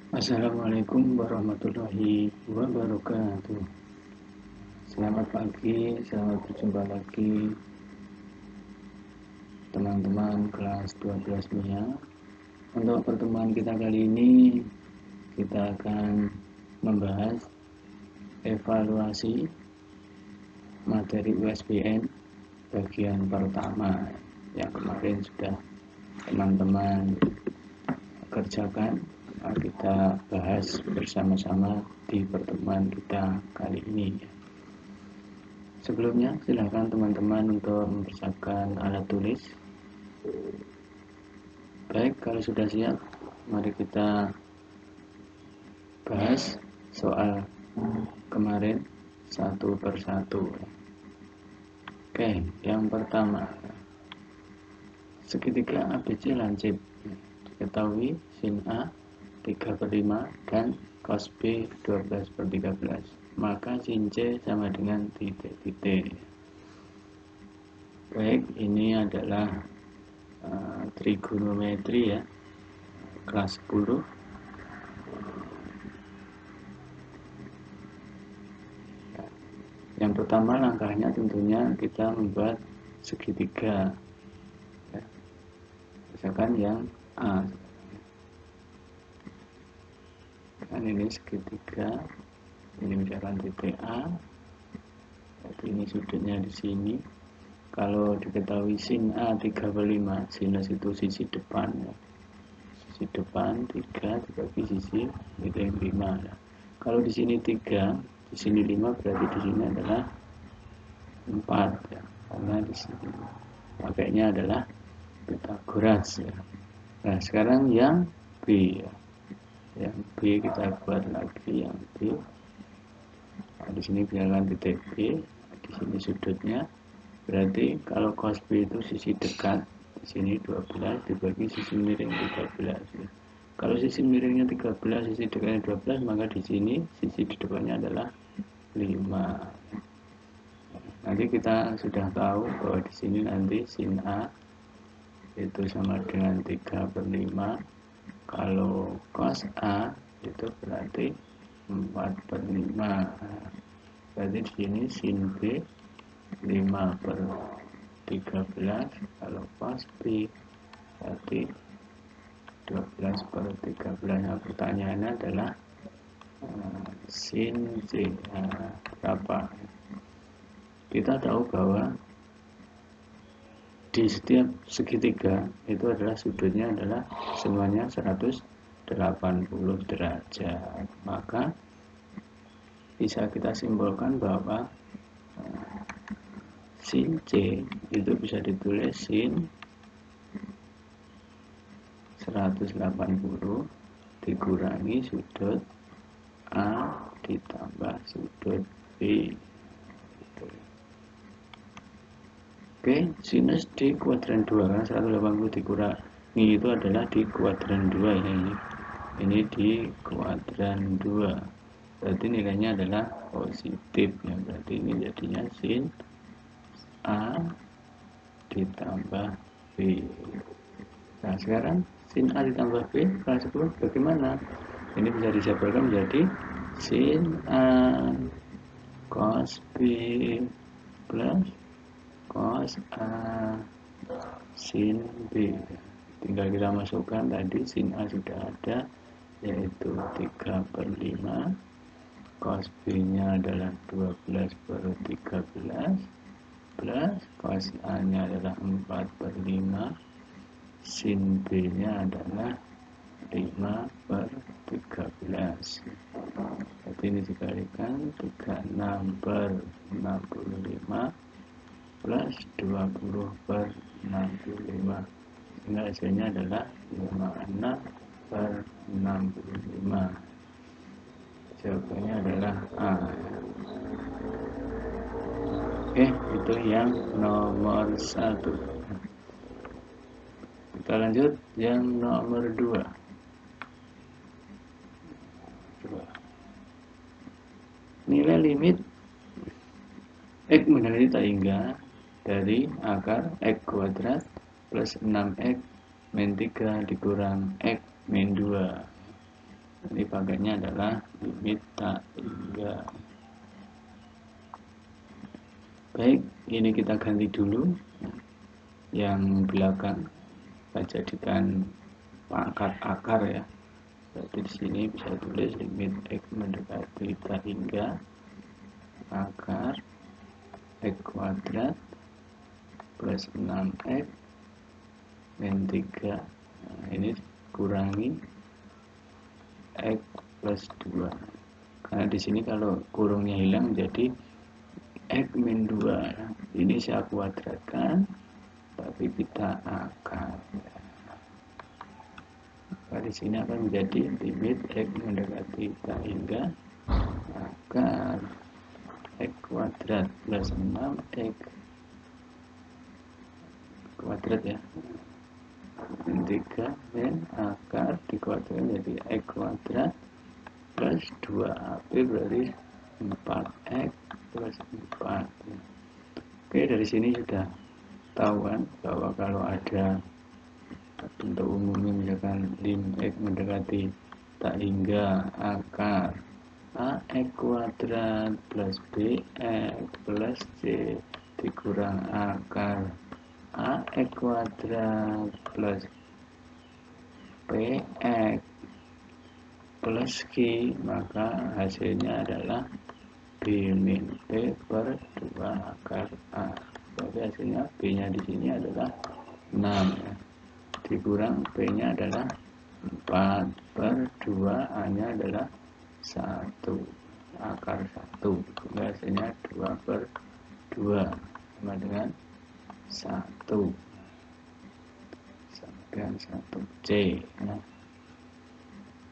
Assalamualaikum warahmatullahi wabarakatuh. Selamat pagi, selamat berjumpa lagi teman-teman kelas 12 MIA. Untuk pertemuan kita kali ini, kita akan membahas evaluasi materi USBN bagian pertama yang kemarin sudah teman-teman kerjakan. Kita bahas bersama-sama di pertemuan kita kali ini. Sebelumnya, silakan teman-teman untuk mempersiapkan alat tulis. Baik, kalau sudah siap, mari kita bahas soal kemarin satu persatu. Oke, yang pertama, segitiga ABC lancip. Diketahui sin A 3/5 dan cos B 12/13. Maka sin C sama dengan titik-titik. Baik, ini adalah trigonometri ya, kelas 10. Yang pertama langkahnya tentunya kita membuat segitiga ya. Misalkan yang A, kan ini segitiga, ini misalkan titik A, jadi ini sudutnya di sini. Kalau diketahui sin A 3/5, sinus itu sisi depan ya. Sisi depan 3 dibagi sisi itu yang 5 ya. Kalau di sini 3, di sini 5, berarti di sini adalah 4 ya. Karena di sini pakainya adalah Pythagoras ya. Nah, sekarang yang B ya. Yang B kita buat lagi yang B. Nah, di sini biarkan titik B, di sini sudutnya. Berarti kalau cos B itu sisi dekat, di sini 12 dibagi sisi miring 13. Kalau sisi miringnya 13, sisi dekatnya 12, maka di sini sisi di depannya adalah 5. Nanti kita sudah tahu bahwa di sini nanti sin A itu sama dengan 3/5. Kalau cos A itu berarti 4/5. Berarti di sini sin B 5/13. Kalau cos B berarti 12/13. Nah, pertanyaannya adalah sin C berapa? Kita tahu bahwa di setiap segitiga itu adalah sudutnya adalah semuanya 180 derajat. Maka bisa kita simpulkan bahwa sin C itu bisa ditulis sin 180 dikurangi sudut A ditambah sudut B. Oke, sinus di kuadran 2, karena 180 dikurangi itu adalah di kuadran 2 ini. Ini di kuadran 2. Berarti nilainya adalah positif ya. Berarti ini jadinya sin A ditambah B. Nah, sekarang sin A ditambah B kelas 10 bagaimana? Ini bisa dijabarkan menjadi sin A cos B plus cos A sin B. Tinggal kita masukkan tadi sin A sudah ada, yaitu 3/5. Cos B nya adalah 12/13 plus cos A nya adalah 4/5. Sin B nya adalah 5/13. Jadi ini dikalikan 36/65 plus 20/65, sehingga hasilnya adalah 56/65. Jawabannya adalah A. Oke, itu yang nomor 1. Kita lanjut yang nomor 2. Nilai limit X mendekati tak hingga dari akar X kuadrat plus 6X min 3 dikurang X min 2. Jadi pakainya adalah limit tak hingga. Baik, ini kita ganti dulu yang belakang, kita jadikan pangkat akar ya. Berarti di sini bisa tulis limit x mendekati tak hingga akar x kuadrat plus 6x min 3. Nah, ini kurangi x plus 2. Karena di sini kalau kurungnya hilang jadi x min 2. Ini saya kuadratkan, tapi kita akar. Nah, di sini akan menjadi limit x mendekati tak hingga akar x kuadrat plus 6x kuadrat ya, min 3 min akar dikuadrat jadi x kuadrat plus 2ab berarti 4x plus 4. Oke, dari sini sudah tahu kan bahwa kalau ada bentuk umumnya misalkan lim x mendekati tak hingga akar ax kuadrat plus bx plus c dikurang akar ax kuadrat plus px plus q, maka hasilnya adalah b min p per 2 akar a. Jadi hasilnya b nya di sini adalah 6 ya. Dikurang p nya adalah 4 per 2 a nya adalah 1 akar 1. Jadi hasilnya 2 per 2 sama dengan 1 sama dengan 1c ya.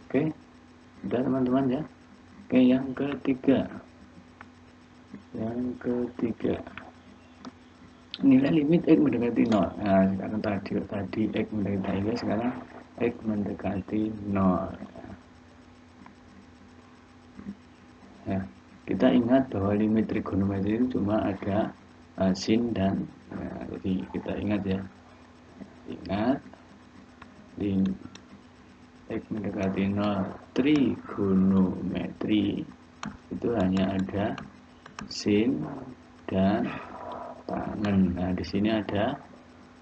Oke, udah teman-teman ya. Oke, yang ketiga nilai limit x mendekati 0. Nah, sekarang tadi x mendekati 3, sekarang x mendekati 0 ya. Kita ingat bahwa limit trigonometri itu cuma ada sin dan jadi kita ingat ya, ingat limit x mendekati 0 trigonometri itu hanya ada sin dan tangen. Nah, di sini ada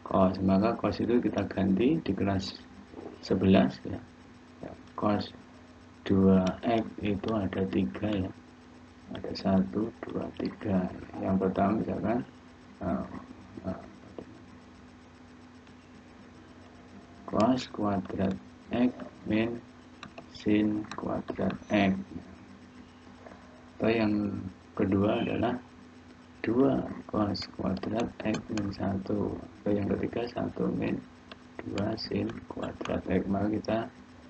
cos, maka cos itu kita ganti di kelas 11 ya. Cos 2x itu ada 3 ya. Ada 1, 2, 3. Yang pertama misalkan cos kuadrat x min sin kuadrat x. Atau yang kedua adalah 2 cos kuadrat x min 1. Atau yang ketiga 1 min 2 sin kuadrat x. Maka kita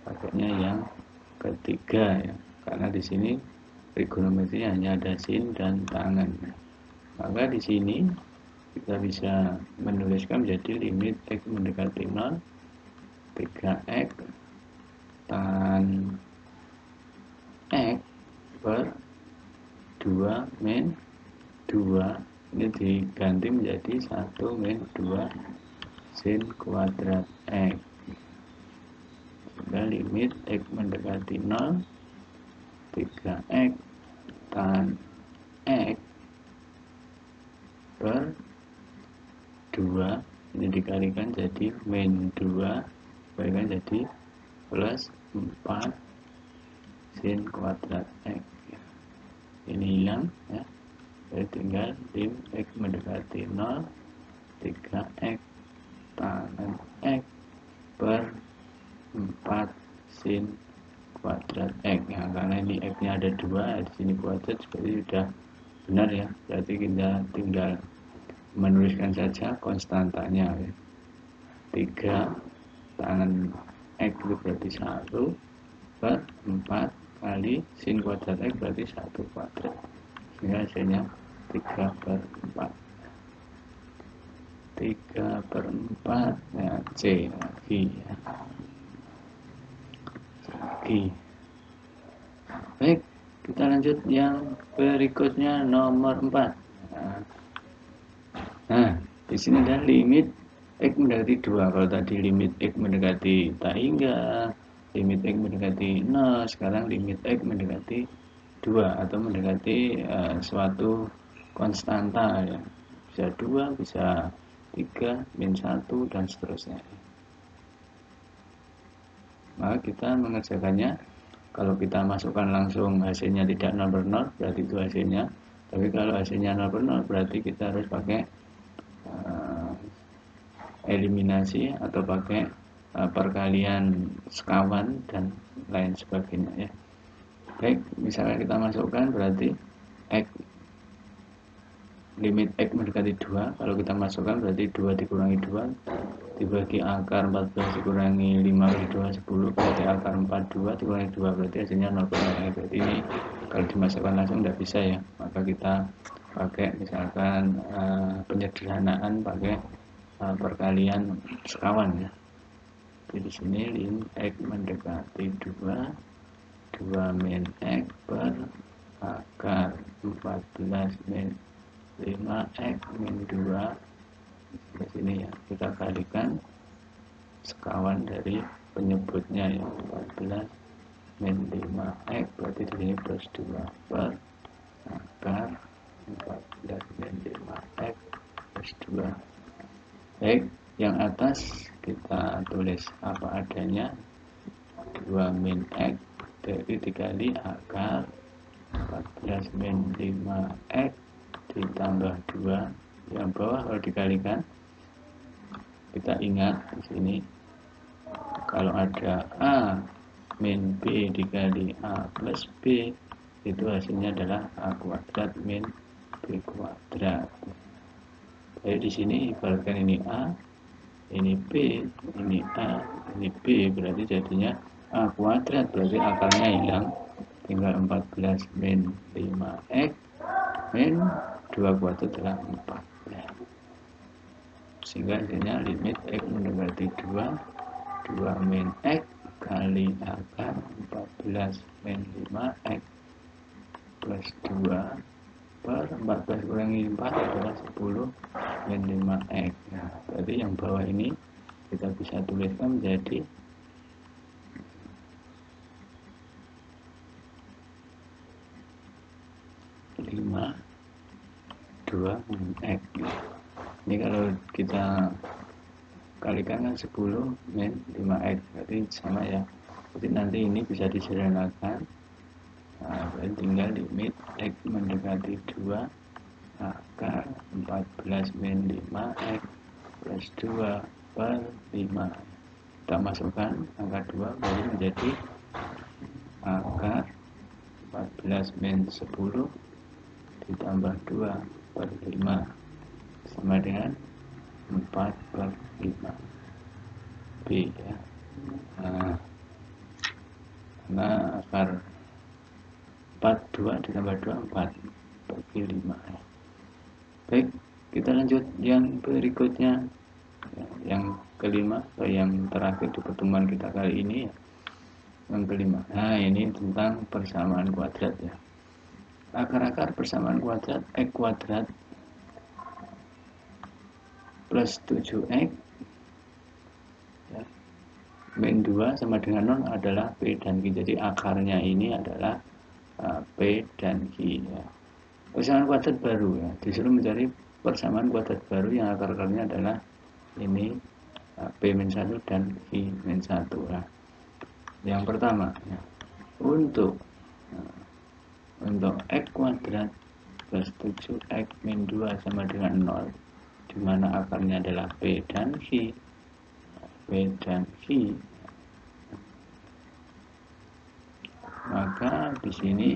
pakainya yang ketiga ya. Karena di sini trigonometri hanya ada sin dan tangen. Maka di sini kita bisa menuliskan menjadi limit x mendekati 0 3x tan x per 2 min 2 ini diganti menjadi 1 min 2 sin kuadrat x. Sehingga limit x mendekati 0 3x tan x per 2 ini dikalikan jadi min 2 dikalikan jadi plus 4 sin kuadrat x. Ini hilang ya. Jadi tinggal lim x mendekati 0 3x tan x per 4 sin kuadrat x. Nah, karena ini x nya ada 2 di sini kuadrat, seperti sudah benar ya. Berarti kita tinggal menuliskan saja konstantanya ya. 3 tangan x itu berarti 1 per 4 kali sin kuadrat x berarti 1 kuadrat, sehingga hasilnya 3 per 4 ya, C lagi ya. Baik, kita lanjut yang berikutnya nomor 4. Nah, di sini ada limit x mendekati 2. Kalau tadi limit x mendekati tak hingga limit X mendekati 0, sekarang limit X mendekati 2 atau mendekati suatu konstanta ya. Bisa 2, bisa 3, min 1 dan seterusnya. Maka kita mengerjakannya, kalau kita masukkan langsung hasilnya tidak 0 per 0 berarti itu hasilnya. Tapi kalau hasilnya 0 per 0 berarti kita harus pakai eliminasi atau pakai perkalian sekawan dan lain sebagainya ya. Baik, misalnya kita masukkan berarti X, limit X mendekati 2, kalau kita masukkan berarti 2 dikurangi 2 dibagi akar 14 dikurangi 5 kali 2 10, berarti akar 42 dikurangi 2 berarti hasilnya 0 per 0. Berarti ini kalau dimasukkan langsung tidak bisa ya, maka kita pakai misalkan penyederhanaan pakai perkalian sekawan ya. Jadi di sini lim X mendekati 2 min X per akar 14 min 5X min 2 di sini ya, kita kalikan sekawan dari penyebutnya ya, 14 min 5X berarti di sini plus 2 per akar 14 min 5X plus 2. Baik, yang atas kita tulis apa adanya, 2 min X dari dikali akar 14 min 5X ditambah 2. Yang bawah kalau dikalikan, kita ingat di sini kalau ada A min B dikali A plus B, itu hasilnya adalah A kuadrat min B kuadrat. Jadi di sini ibaratkan ini A, ini B, ini A, ini B, berarti jadinya A kuadrat, berarti akarnya hilang, tinggal 14 min 5X min 2 kuadrat adalah 4 ya. Sehingga hasilnya limit X mendekati 2 min X kali akar 14 min 5X plus 2 per 14 kurangi 4 adalah 10 min 5X. Nah, berarti yang bawah ini kita bisa tuliskan menjadi 2 min X. Ini kalau kita kalikan kan 10 min 5X, berarti sama ya. Jadi nanti ini bisa disederhanakan. Nah, berarti tinggal limit X mendekati 2 akar 14 min 5X plus 2 per 5. Kita masukkan angka 2 baru menjadi akar 14 min 10 ditambah 2 per 5 sama dengan 4 per 5 B ya. Nah, karena akar 2 ditambah 2 4 bagi 5 ya. Baik, kita lanjut yang berikutnya ya, yang kelima atau yang terakhir di pertemuan kita kali ini ya. Yang kelima, nah ini tentang persamaan kuadrat ya. Akar-akar persamaan kuadrat X kuadrat plus 7X ya, min 2 sama dengan 0 adalah P dan Q. Jadi akarnya ini adalah P dan Q ya. Persamaan kuadrat baru ya, disuruh mencari persamaan kuadrat baru yang akar-akarnya adalah ini P-1 dan Q-1 ya. Yang pertama ya, untuk X kuadrat plus 7X min 2 sama dengan 0, di mana akarnya adalah P dan Q. Maka di sini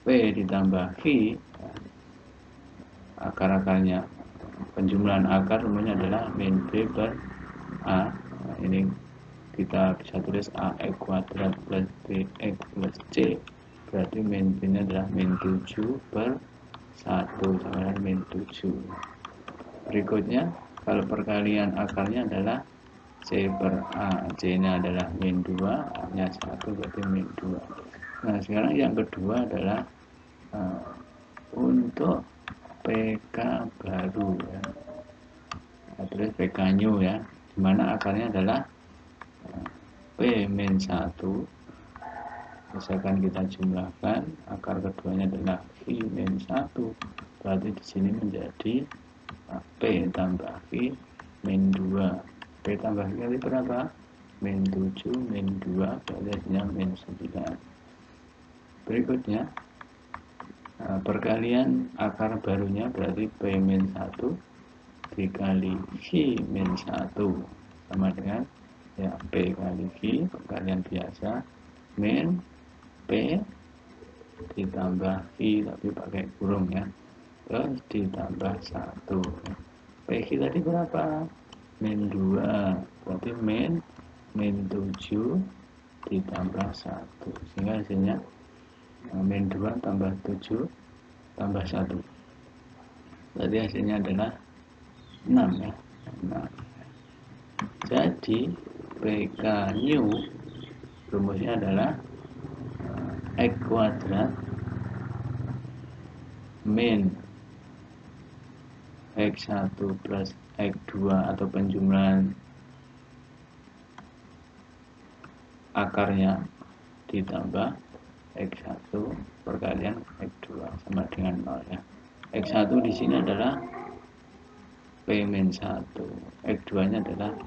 P ditambah Q, akar-akarnya, penjumlahan akar rumahnya adalah min B per A. Nah, ini kita bisa tulis AX kuadrat plus BX plus C, berarti min B nya adalah min 7 per 1 sama dengan min 7. Berikutnya, kalau perkalian akarnya adalah C per A, C nya adalah min 2, A nya 1, berarti min 2. Nah, sekarang yang kedua adalah untuk PK baru ya. Terus PK new ya, dimana akarnya adalah P min 1. Misalkan kita jumlahkan, akar keduanya adalah Q min 1. Berarti di sini menjadi P tambah Q min 2. P tambah Q kali berapa? Min 7 min 2, berarti hasilnya min 9. Berikutnya, perkalian akar barunya berarti P min 1 dikali Q min 1 sama dengan ya P kali Q, perkalian biasa, min P ditambah Q tapi pakai kurung ya, terus ditambah 1. P Q tadi berapa? Min 2, berarti min 7 ditambah 1, sehingga hasilnya min 2 tambah 7 tambah 1, berarti hasilnya adalah 6 ya, 6. Jadi PK new rumusnya adalah X kuadrat min X1 plus X2 atau penjumlahan akarnya ditambah X1 perkalian X2 sama dengan 0 ya. X1 di sini adalah P min 1, X2 nya adalah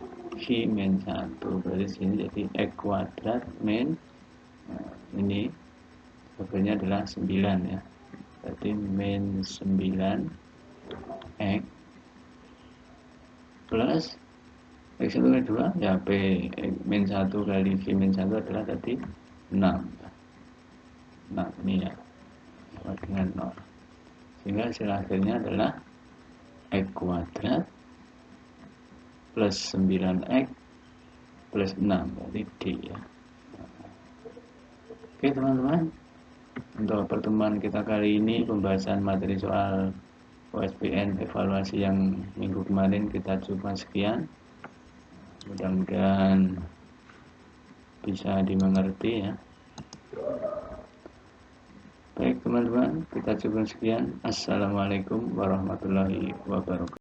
Q min 1, berarti sini jadi X kuadrat min ini sebenarnya adalah 9 ya, berarti min 9 X plus X1 kali 2 ya P min 1 kali Q min 1 adalah tadi 6. Nah ini ya sama dengan 0, sehingga hasil akhirnya adalah X kuadrat plus 9X plus 6, berarti D ya. Oke teman-teman, untuk pertemuan kita kali ini pembahasan materi soal OSBN evaluasi yang minggu kemarin kita coba sekian, mudah-mudahan bisa dimengerti ya. Baik teman-teman, kita coba sekian. Assalamualaikum warahmatullahi wabarakatuh.